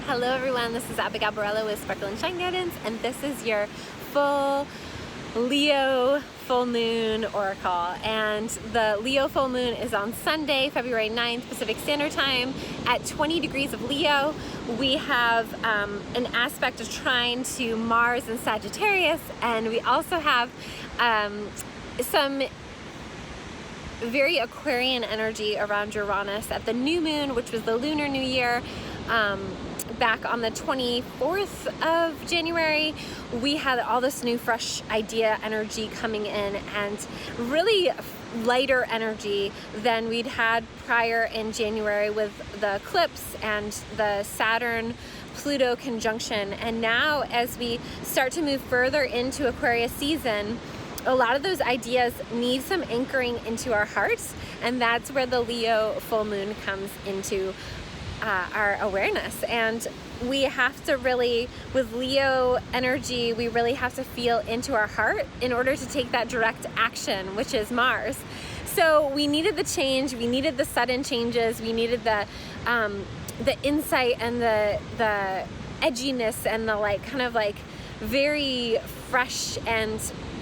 Hello everyone, this is Abigail Borello with Sparkle and Shine Guidance, and this is your full Leo full moon oracle. And the Leo full moon is on Sunday, February 9th, Pacific Standard Time at 20 degrees of Leo. We have an aspect of trine to Mars and Sagittarius, and we also have some very Aquarian energy around Uranus at the new moon, which was the Lunar New Year. Back on the 24th of January, we had all this new fresh idea energy coming in, and really lighter energy than we'd had prior in January with the eclipse and the Saturn-Pluto conjunction. And now as we start to move further into Aquarius season, a lot of those ideas need some anchoring into our hearts, and that's where the Leo full moon comes into our awareness. And we have to really, with Leo energy, we really have to feel into our heart in order to take that direct action, which is Mars. So we needed the change, we needed the sudden changes, we needed the insight and the edginess and the kind of very fresh, and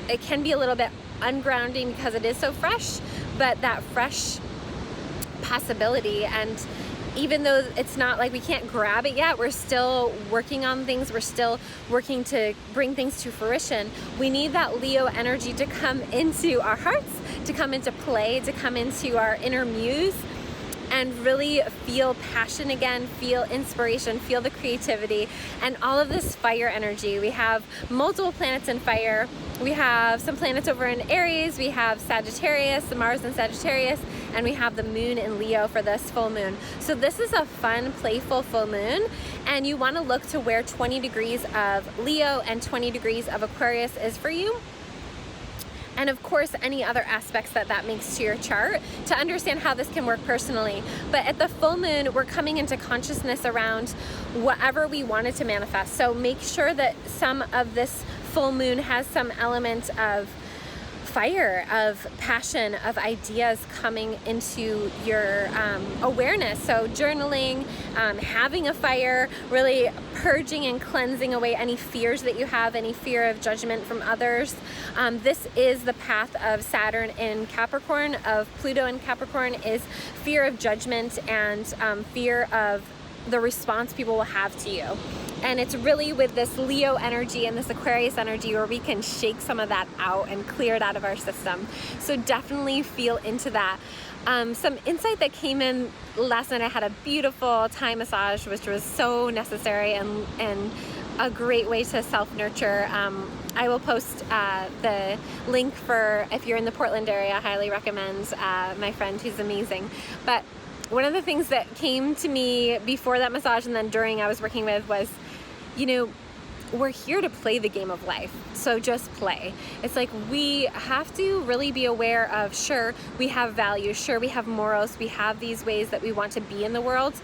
it can be a little bit ungrounding because it is so fresh, but that fresh possibility. And even though it's not like we can't grab it yet, we're still working on things, we're still working to bring things to fruition. We need that Leo energy to come into our hearts, to come into play, to come into our inner muse, and really feel passion again, feel inspiration, feel the creativity, and all of this fire energy. We have multiple planets in fire. We have some planets over in Aries, we have Sagittarius, Mars and Sagittarius, and we have the moon in Leo for this full moon. So this is a fun, playful full moon, and you want to look to where 20 degrees of Leo and 20 degrees of Aquarius is for you. And of course, any other aspects that makes to your chart to understand how this can work personally. But at the full moon, we're coming into consciousness around whatever we wanted to manifest. So make sure that some of this full moon has some element of fire, of passion, of ideas coming into your awareness. So journaling, having a fire, really purging and cleansing away any fears that you have, any fear of judgment from others. This is the path of Saturn in Capricorn, of Pluto in Capricorn, is fear of judgment and fear of the response people will have to you. And it's really with this Leo energy and this Aquarius energy where we can shake some of that out and clear it out of our system. So definitely feel into that. Some insight that came in last night, I had a beautiful Thai massage, which was so necessary and a great way to self-nurture. I will post the link for, if you're in the Portland area, I highly recommend my friend who's amazing. But one of the things that came to me before that massage and then during I was working with was, we're here to play the game of life. So just play. It's like we have to really be aware of, sure, we have values, sure, we have morals, we have these ways that we want to be in the world,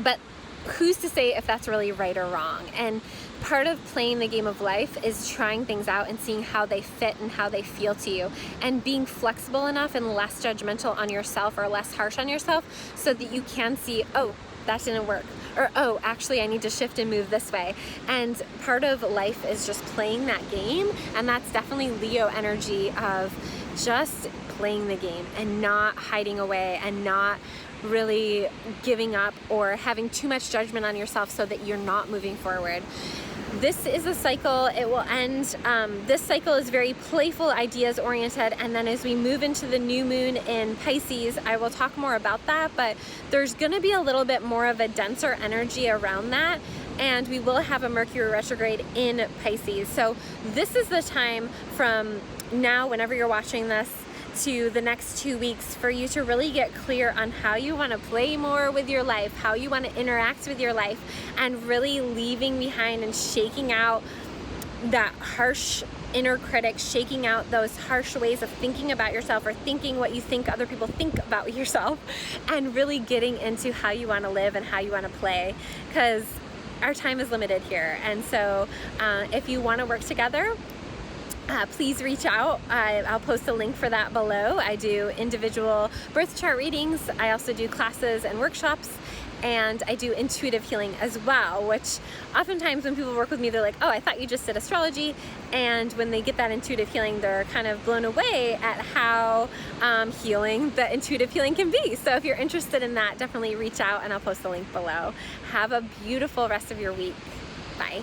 but who's to say if that's really right or wrong? And part of playing the game of life is trying things out and seeing how they fit and how they feel to you, and being flexible enough and less judgmental on yourself or less harsh on yourself so that you can see, oh, that didn't work, or oh, actually I need to shift and move this way. And part of life is just playing that game, and that's definitely Leo energy of just playing the game and not hiding away and not really giving up or having too much judgment on yourself so that you're not moving forward. This is a cycle, it will end. This cycle is very playful, ideas oriented, and then as we move into the new moon in Pisces, I will talk more about that, but there's gonna be a little bit more of a denser energy around that, and we will have a Mercury retrograde in Pisces. So this is the time from now, whenever you're watching this, to the next 2 weeks for you to really get clear on how you want to play more with your life, how you want to interact with your life, and really leaving behind and shaking out that harsh inner critic, shaking out those harsh ways of thinking about yourself or thinking what you think other people think about yourself, and really getting into how you want to live and how you want to play, because our time is limited here. And so if you want to work together, please reach out. I'll post a link for that below. I do individual birth chart readings. I also do classes and workshops, and I do intuitive healing as well, which oftentimes when people work with me, they're like, oh, I thought you just did astrology. And when they get that intuitive healing, they're kind of blown away at how healing the intuitive healing can be. So if you're interested in that, definitely reach out and I'll post the link below. Have a beautiful rest of your week. Bye.